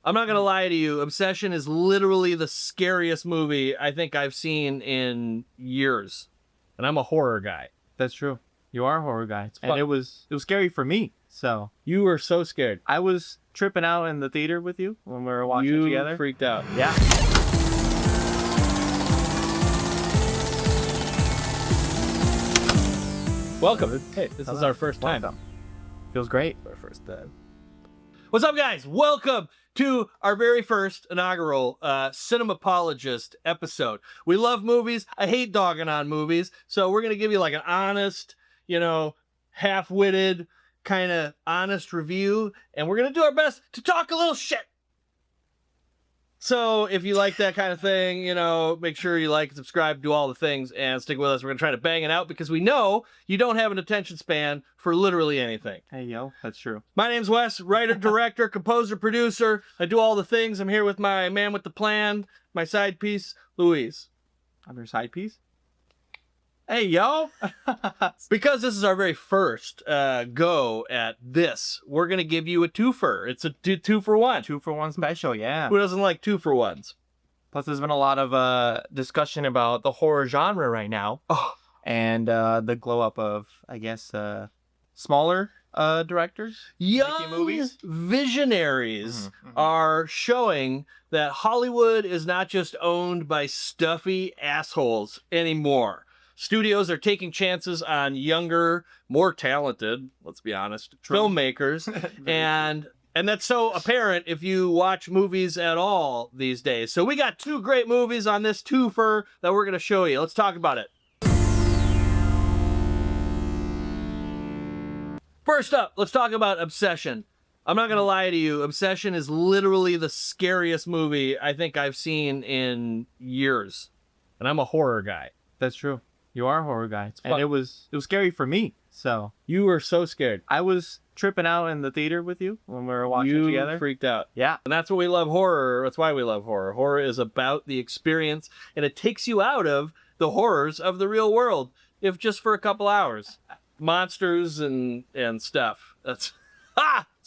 I'm not going to lie to you. Obsession is literally the scariest movie I think I've seen in years. And I'm a horror guy. That's true. You are a horror guy. And it was scary for me. So You were so scared. I was tripping out in the theater with you when we were watching it together. You freaked out. Yeah. Welcome. Hey, this is our first time. Welcome. Feels great. Our first time. What's up, guys? Welcome to our very first inaugural CINEMAPOLOGIST episode. We love movies. I hate dogging on movies. So we're going to give you like an honest, half-witted, kind of honest review. And we're going to do our best to talk a little shit. So if you like that kind of thing, make sure you like, subscribe, do all the things, and stick with us. We're going to try to bang it out because we know you don't have an attention span for literally anything. Hey, yo, that's true. My name's Wes, writer, director, composer, producer. I do all the things. I'm here with my man with the plan, my side piece, Louis. I'm your side piece. Hey, yo. Because this is our very first go at this, we're going to give you a twofer. It's a two for one. 2-for-1 special, yeah. Who doesn't like 2-for-1s? Plus, there's been a lot of discussion about the horror genre right now. Oh. And the glow up of, I guess, smaller directors. Young movies. Visionaries are showing that Hollywood is not just owned by stuffy assholes anymore. Studios are taking chances on younger, more talented, let's be honest, filmmakers. and that's so apparent if you watch movies at all these days. So we got two great movies on this twofer that we're going to show you. Let's talk about it. First up, let's talk about Obsession. I'm not going to lie to you. Obsession is literally the scariest movie I think I've seen in years. And I'm a horror guy. That's true. You are a horror guy. And it was scary for me. So you were so scared. I was tripping out in the theater with you when we were watching it together. You freaked out. Yeah. And that's what we love horror. That's why we love horror. Horror is about the experience, and it takes you out of the horrors of the real world, if just for a couple hours. Monsters and stuff. That's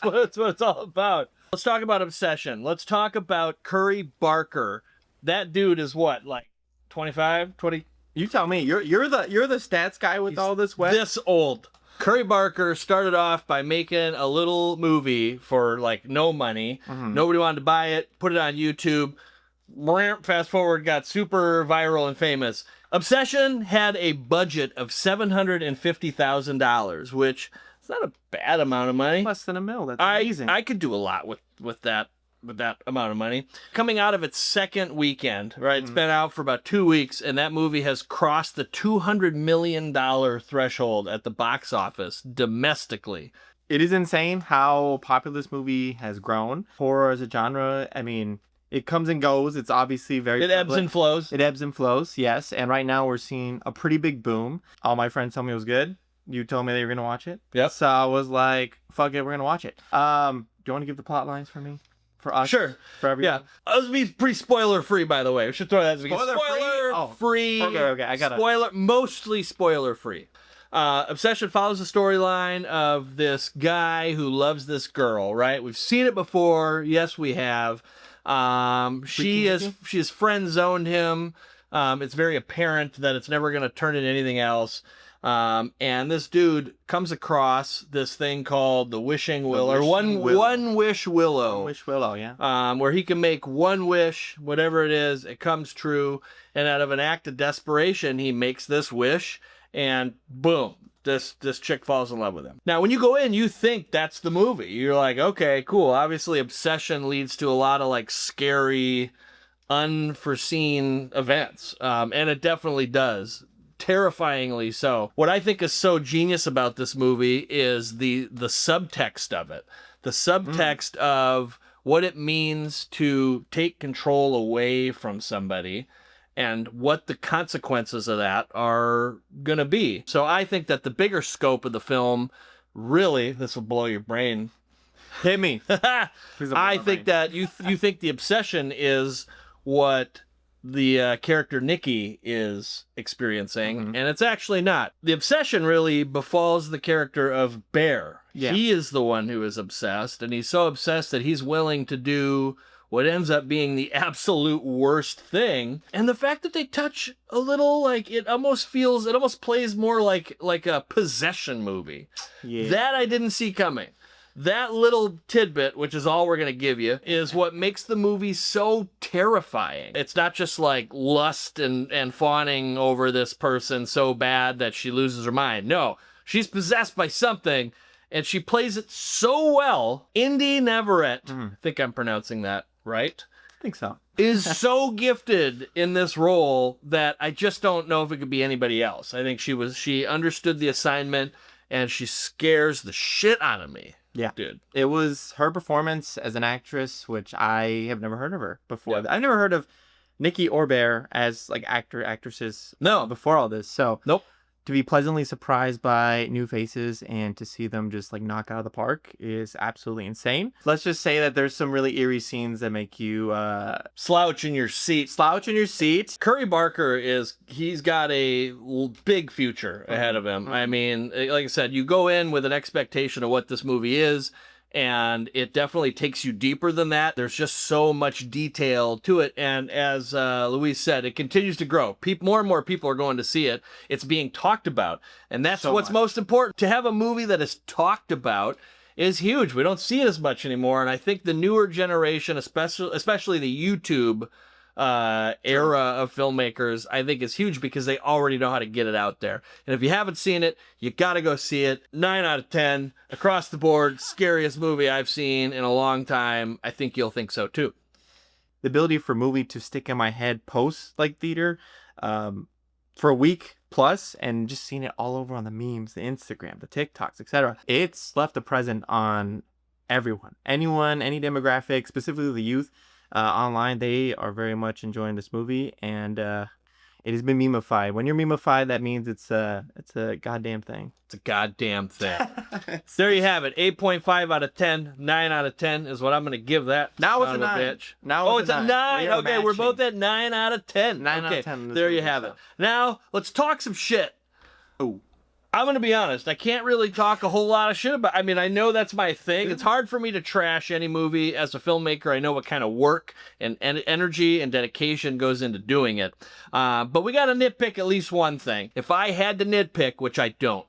what it's all about. Let's talk about Obsession. Let's talk about Curry Barker. That dude is what, like 25, 20? You tell me. You're the stats guy with all this Wes. This old. Curry Barker started off by making a little movie for like no money. Nobody wanted to buy it. Put it on YouTube. Fast forward, got super viral and famous. Obsession had a budget of $750,000, which is not a bad amount of money. Less than $1 million. That's amazing. I could do a lot with that amount of money. Coming out of its second weekend, right? It's been out for about 2 weeks, and that movie has crossed the $200 million threshold at the box office domestically. It is insane how popular this movie has grown. Horror as a genre, I mean, it comes and goes. It's obviously very It ebbs and flows. It ebbs and flows, yes. And right now we're seeing a pretty big boom. All my friends told me it was good. You told me that you were going to watch it. Yep. So I was like, fuck it, we're going to watch it. Do you want to give the plot lines for me? For us? Sure. For everyone? Yeah. Let's be pretty spoiler-free, by the way. We should throw that as a Spoiler-free? Spoiler-free. Okay, I got it. Mostly spoiler-free. Obsession follows the storyline of this guy who loves this girl, right? We've seen it before. Yes, we have. She has friend-zoned him. It's very apparent that it's never going to turn into anything else. And this dude comes across this thing called the Wishing Willow, or One Wish Willow. One Wish Willow, yeah. Where he can make one wish, whatever it is, it comes true. And out of an act of desperation, he makes this wish, and boom, this chick falls in love with him. Now, when you go in, you think that's the movie. You're like, okay, cool. Obviously, Obsession leads to a lot of like scary, unforeseen events, and it definitely does. Terrifyingly so. What I think is so genius about this movie is the subtext of it. The subtext of what it means to take control away from somebody and what the consequences of that are going to be. So I think that the bigger scope of the film, really, this will blow your brain. Hit me. I think that you think the obsession is what the character Nikki is experiencing, and it's actually not. The obsession really befalls the character of Bear. Yeah. He is the one who is obsessed, and he's so obsessed that he's willing to do what ends up being the absolute worst thing. And the fact that they touch a little, like, it almost plays more like a possession movie. Yeah. That I didn't see coming. That little tidbit, which is all we're going to give you, is what makes the movie so terrifying. It's not just like lust and fawning over this person so bad that she loses her mind. No, she's possessed by something, and she plays it so well. Indy Neverett, I think I'm pronouncing that right, I think so. is so gifted in this role that I just don't know if it could be anybody else. I think she understood the assignment, and she scares the shit out of me. Yeah. Dude. It was her performance as an actress, which I have never heard of her before. Yeah. I've never heard of Nikki Orbear as like actresses No. before all this. So Nope. to be pleasantly surprised by new faces and to see them just like knock out of the park is absolutely insane. Let's just say that there's some really eerie scenes that make you Slouch in your seat. slouch in your seat. Curry Barker he's got a big future ahead of him. I mean, like I said, you go in with an expectation of what this movie is, and it definitely takes you deeper than that. There's just so much detail to it. And as Louise said, it continues to grow. More and more people are going to see it. It's being talked about. And that's So what's much. most important. To have a movie that is talked about is huge. We don't see it as much anymore. And I think the newer generation, especially the YouTube era of filmmakers, I think is huge because they already know how to get it out there. And if you haven't seen it, you got to go see it. 9 out of 10 across the board, scariest movie I've seen in a long time. I think you'll think so too. The ability for a movie to stick in my head post like theater for a week plus, and just seeing it all over on the memes, the Instagram, the TikToks, etc. It's left a present on everyone, anyone, any demographic, specifically the youth. Online, they are very much enjoying this movie, and it has been memeified. When you're memeified, that means it's a goddamn thing. It's a goddamn thing. So there you have it. 8.5 out of 10. 9 out of 10 is what I'm going to give that. Now it's son a of 9. Bitch. Now It's a 9. We are Okay, we're matching. both at 9 out of 10. 9 out of Okay, 10 in this there you movie, have so. it. Now, let's talk some shit. Ooh. I'm going to be honest. I can't really talk a whole lot of shit about. I mean, I know that's my thing. It's hard for me to trash any movie as a filmmaker. I know what kind of work and energy and dedication goes into doing it. But we got to nitpick at least one thing. If I had to nitpick, which I don't,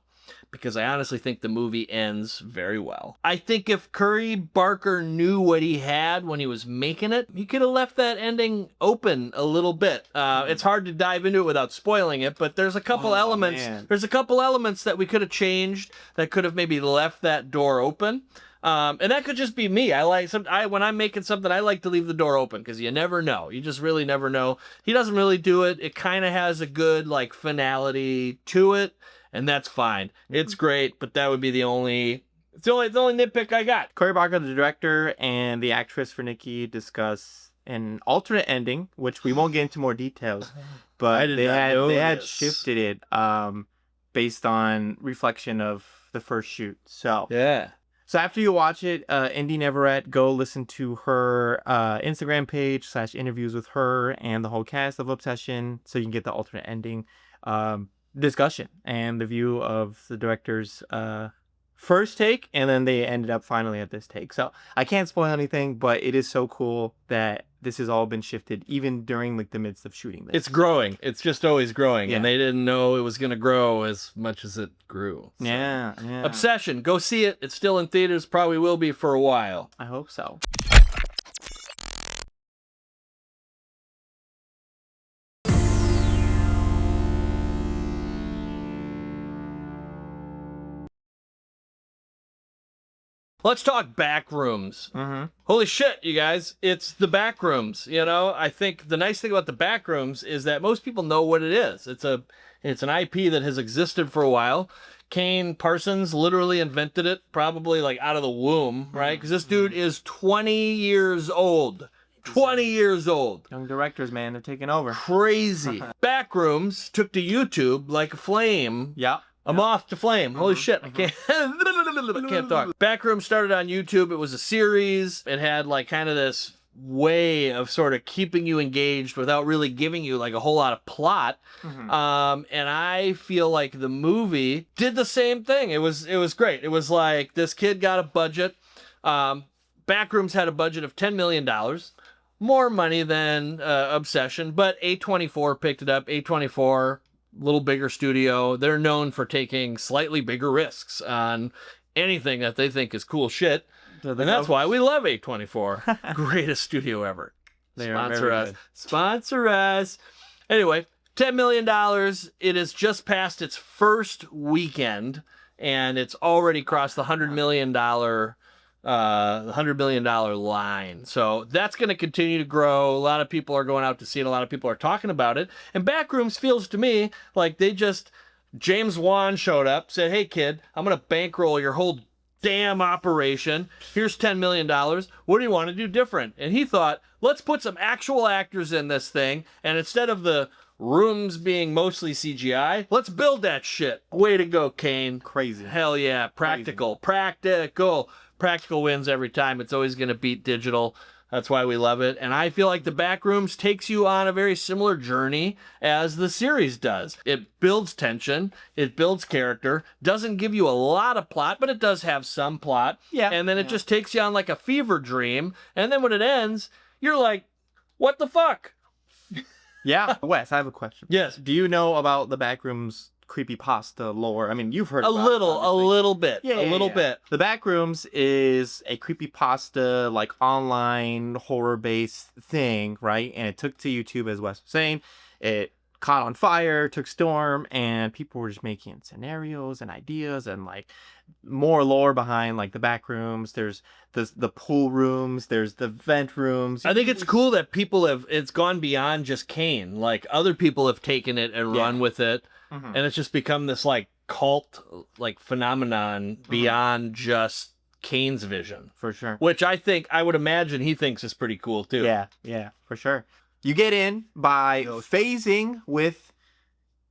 because I honestly think the movie ends very well. I think if Curry Barker knew what he had when he was making it, he could have left that ending open a little bit. It's hard to dive into it without spoiling it, but there's a couple elements. Man. There's a couple elements that we could have changed that could have maybe left that door open. And that could just be me. When I'm making something, I like to leave the door open because you never know. You just really never know. He doesn't really do it. It kind of has a good like finality to it. And that's fine. It's great, but that would be the only nitpick I got. Cory Barker, the director, and the actress for Nikki discuss an alternate ending, which we won't get into more details, but they had shifted it based on reflection of the first shoot. So Yeah. So after you watch it, Indy Neverett, go listen to her Instagram page / interviews with her and the whole cast of Obsession, so you can get the alternate ending discussion and the view of the director's first take, and then they ended up finally at this take. So I can't spoil anything, but it is so cool that this has all been shifted even during like the midst of shooting this. It's growing. It's just always growing. Yeah. And they didn't know it was going to grow as much as it grew. So. Yeah. Obsession. Go see it. It's still in theaters. Probably will be for a while. I hope so. Let's talk Backrooms. Mm-hmm. Holy shit, you guys. It's the Backrooms. You know, I think the nice thing about the Backrooms is that most people know what it is. It's an IP that has existed for a while. Kane Parsons literally invented it, probably like out of the womb, right? Because this dude is 20 years old. 20 years old. Young directors, man, they're taking over. Crazy. Backrooms took to YouTube like a flame. Yep. I'm off to flame. Holy shit. I can't talk. Backrooms started on YouTube. It was a series. It had like kind of this way of sort of keeping you engaged without really giving you like a whole lot of plot. And I feel like the movie did the same thing. It was great. It was like this kid got a budget. Backrooms had a budget of $10 million. More money than Obsession, but A24 picked it up. A24, little bigger studio. They're known for taking slightly bigger risks on anything that they think is cool shit. And that's why we love A24. Greatest studio ever. Sponsor us. Sponsor us. Anyway, $10 million. It has just passed its first weekend, and it's already crossed the $100 million line. So that's going to continue to grow. A lot of people are going out to see it. A lot of people are talking about it. And Backrooms feels to me like James Wan showed up, said, hey kid, I'm going to bankroll your whole damn operation. Here's $10 million. What do you want to do different? And he thought, let's put some actual actors in this thing. And instead of the rooms being mostly CGI, let's build that shit. Way to go, Kane. Crazy. Hell yeah. Practical. Practical wins every time. It's always going to beat digital. That's why we love it. And I feel like the Backrooms takes you on a very similar journey as the series does. It builds tension. It builds character. Doesn't give you a lot of plot, but it does have some plot. Yeah. And then it just takes you on like a fever dream. And then when it ends, you're like, what the fuck? Yeah. Wes, I have a question. Yes. Do you know about the Backrooms creepypasta lore? I mean, you've heard A about little bit. Yeah, a little bit. The Backrooms is a creepypasta, like online horror-based thing, right? And it took to YouTube, as Wes was saying. It caught on fire, took storm, and people were just making scenarios and ideas and like more lore behind like the Backrooms. There's the pool rooms, there's the vent rooms. I think it's cool that it's gone beyond just Kane. Like other people have taken it and run with it. And it's just become this like cult like phenomenon beyond just Kane's vision. For sure. Which I would imagine he thinks is pretty cool too. Yeah, for sure. You get in by phasing with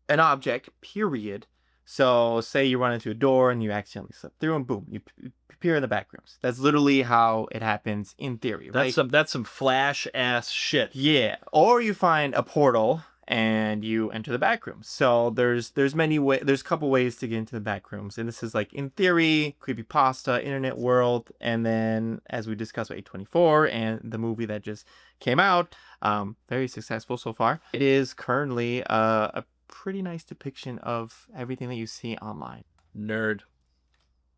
an object, period. So say you run into a door and you accidentally slip through and boom, you appear in the Backrooms. That's literally how it happens in theory, right? That's some Flash ass shit. Yeah. Or you find a portal and you enter the Backrooms. So there's a couple ways to get into the Backrooms. And this is like in theory, creepypasta, internet world, and then as we discussed with A24 and the movie that just came out, very successful so far. It is currently a pretty nice depiction of everything that you see online. Nerd.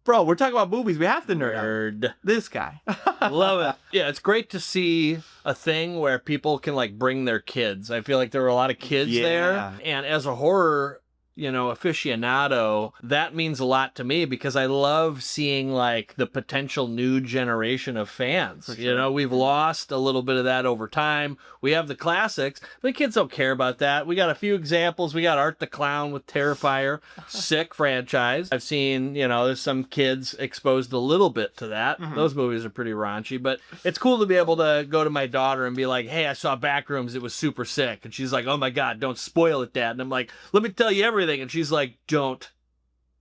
Bro, we're talking about movies. We have to nerd out. This guy. Love it. Yeah, it's great to see a thing where people can like bring their kids. I feel like there were a lot of kids there. And as a horror, aficionado, that means a lot to me because I love seeing like the potential new generation of fans. Sure. We've lost a little bit of that over time. We have the classics, but the kids don't care about that. We got a few examples. We got Art the Clown with Terrifier, sick franchise. I've seen, there's some kids exposed a little bit to that. Those movies are pretty raunchy, but it's cool to be able to go to my daughter and be like, hey, I saw Backrooms. It was super sick. And she's like, oh my God, don't spoil it, Dad. And I'm like, let me tell you everything. And she's like, don't.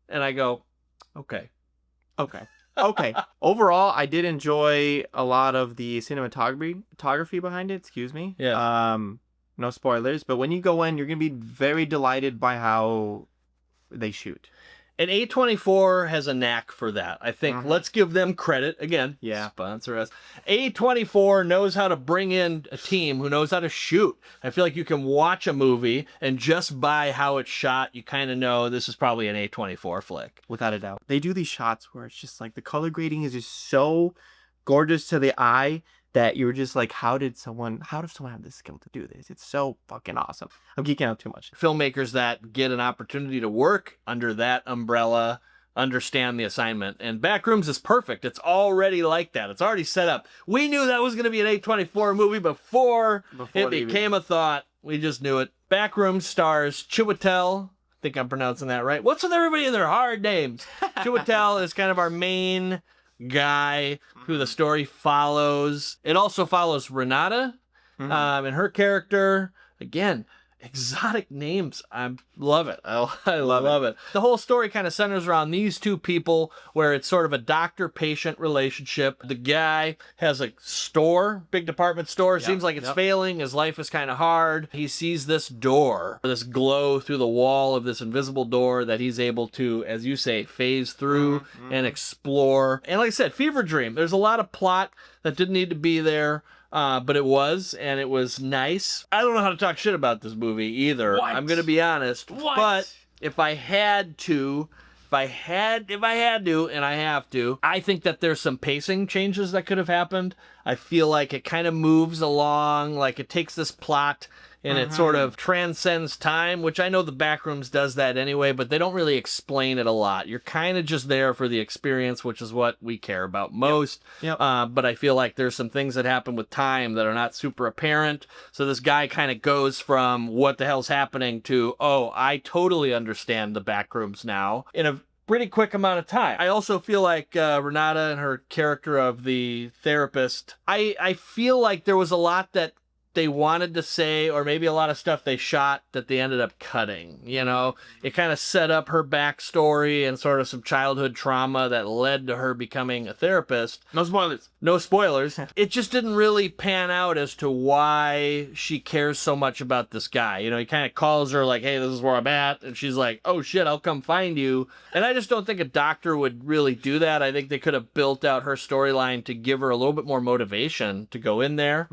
And I go, okay. Overall, I did enjoy a lot of the cinematography behind it. Excuse me. Yeah. No spoilers, but when you go in, you're going to be very delighted by how they shoot. And A24 has a knack for that. I think let's give them credit. Again, sponsor us. A24 knows how to bring in a team who knows how to shoot. I feel like you can watch a movie and just by how it's shot, you kind of know this is probably an A24 flick. Without a doubt. They do these shots where it's just like the color grading is just so gorgeous to the eye that you're just like, how does someone have the skill to do this? It's so fucking awesome. I'm geeking out too much. Filmmakers that get an opportunity to work under that umbrella understand the assignment. And Backrooms is perfect. It's already like that. It's already set up. We knew that was going to be an A24 movie before it became a thought. We just knew it. Backrooms stars Chiwetel. I think I'm pronouncing that right. What's with everybody in their hard names? Chiwetel is kind of our main guy who the story follows. It also follows Renata and her character. Again, exotic names. I love it. I love it. The whole story kind of centers around these two people where it's sort of a doctor-patient relationship. The guy has a store, big department store. Seems like it's failing. His life is kind of hard. He sees this door, this glow through the wall of this invisible door that he's able to, as you say, phase through and explore. And like I said, fever dream. There's a lot of plot that didn't need to be there. But it was, and it was nice. I don't know how to talk shit about this movie either. What? I'm gonna be honest. What? But if I had to, and I have to, I think that there's some pacing changes that could have happened. I feel like it kind of moves along, like it takes this plot and it sort of transcends time, which I know the Backrooms does that anyway, but they don't really explain it a lot. You're kind of just there for the experience, which is what we care about most. But I feel like there's some things that happen with time that are not super apparent. So this guy kind of goes from what the hell's happening to, oh, I totally understand the Backrooms now in a pretty quick amount of time. I also feel like Renata and her character of the therapist, I feel like there was a lot that they wanted to say, or maybe a lot of stuff they shot that they ended up cutting. You know, it kind of set up her backstory and sort of some childhood trauma that led to her becoming a therapist. No spoilers. No spoilers. It just didn't really pan out as to why she cares so much about this guy. You know, he kind of calls her like, hey, this is where I'm at. And she's like, oh shit, I'll come find you. And I just don't think a doctor would really do that. I think they could have built out her storyline to give her a little bit more motivation to go in there.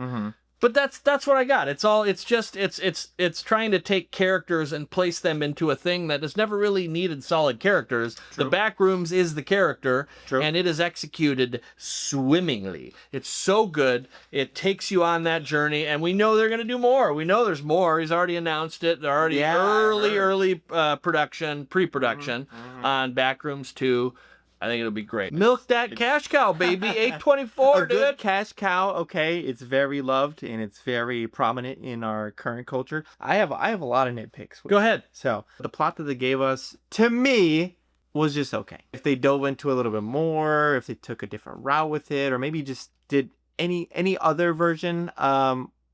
But that's what I got. It's trying to take characters and place them into a thing that has never really needed solid characters. The Backrooms is the character, and it is executed swimmingly. It's so good. It takes you on that journey, and we know they're going to do more. We know there's more. He's already announced it. They're already early pre-production on Backrooms 2. I think it'll be great. Milk that cash cow, baby. 824, a good cash cow, okay. It's very loved and it's very prominent in our current culture. I have a lot of nitpicks. Go ahead. So the plot that they gave us, to me, was just okay. If they dove into a little bit more, if they took a different route with it, or maybe just did any other version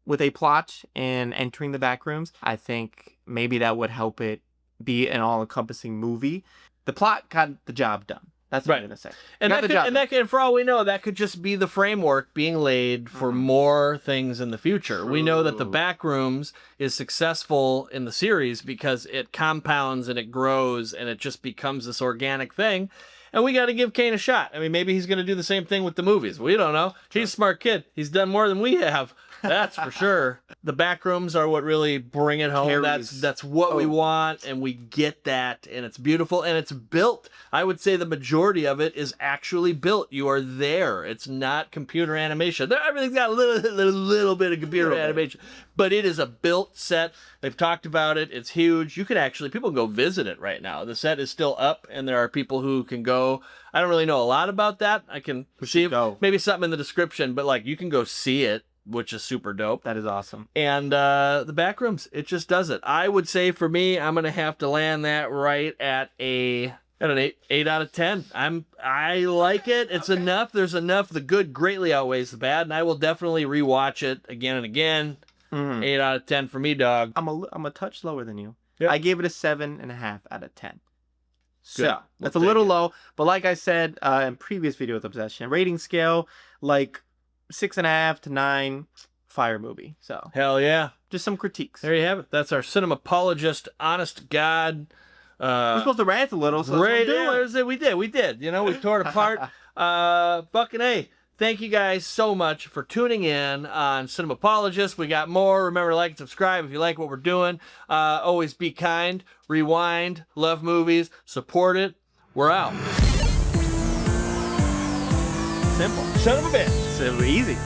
with a plot and entering the Backrooms, I think maybe that would help it be an all-encompassing movie. The plot got the job done. That's what I'm going to say. And for all we know, that could just be the framework being laid for more things in the future. We know that the Backrooms is successful in the series because it compounds and it grows and it just becomes this organic thing. And we got to give Kane a shot. I mean, maybe he's going to do the same thing with the movies. We don't know. He's a smart kid. He's done more than we have. That's for sure. The Backrooms are what really bring it home. That's what we want, and we get that, and it's beautiful, and it's built. I would say the majority of it is actually built. You are there. It's not computer animation. Everything's got a little bit of computer animation, but it is a built set. They've talked about it. It's huge. You could actually, people can go visit it right now. The set is still up, and there are people who can go. I don't really know a lot about that. I can see maybe something in the description, but like you can go see it, which is super dope. That is awesome. And the Backrooms, it just does it. I would say for me, I'm gonna have to land that right at an 8 out of 10. I like it. It's enough. There's enough. The good greatly outweighs the bad, and I will definitely rewatch it again and again. 8 out of 10 for me, dog. I'm a touch lower than you. Yep. I gave it a 7.5 out of 10. So Good. that's a little low, but like I said in previous video with Obsession, rating scale like 6.5 to 9, fire movie. So hell yeah, just some critiques. There you have it. That's our CINEMAPOLOGIST, honest to God. We're supposed to rant a little, so we did. You know, we tore it apart. Fucking A. Thank you guys so much for tuning in on CINEMAPOLOGIST. We got more. Remember to like and subscribe if you like what we're doing. Always be kind, rewind, love movies, support it. We're out. Simple. Son of a bitch. So easy.